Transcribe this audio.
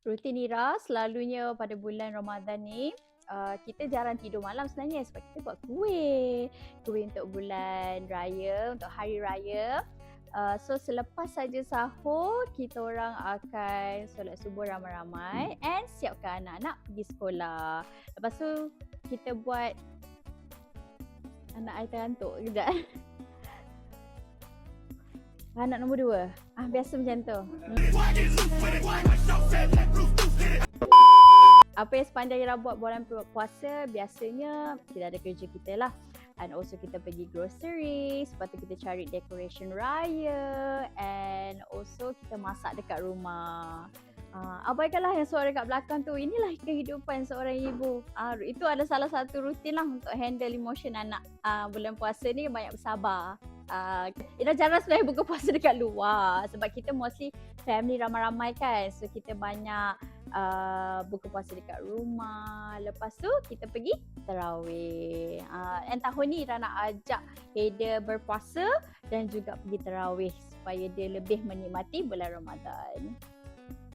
Rutin Ira selalunya pada bulan Ramadan ni kita jarang tidur malam sebenarnya sebab kita buat kuih untuk bulan raya, untuk hari raya. So selepas saja sahur, kita orang akan solat subuh ramai-ramai and siapkan anak-anak pergi sekolah. Lepas tu kita buat, anak I tergantuk kejap. Anak nombor 2. Biasa macam tu. Apa yang sepanjang Ira buat bulan puasa, biasanya kita ada kerja kita lah. And also kita pergi grocery, lepas tu kita cari decoration raya, and also kita masak dekat rumah. Abaikanlah yang suara dekat belakang tu. Inilah kehidupan seorang ibu. Itu ada salah satu rutin lah untuk handle emotion anak. Bulan puasa ni banyak bersabar. Ira jarang sebenarnya buka puasa dekat luar sebab kita mostly family ramai-ramai kan. So kita banyak buka puasa dekat rumah. Lepas tu kita pergi tarawih. And tahun ni Ira nak ajak Haida berpuasa dan juga pergi tarawih supaya dia lebih menikmati bulan Ramadan.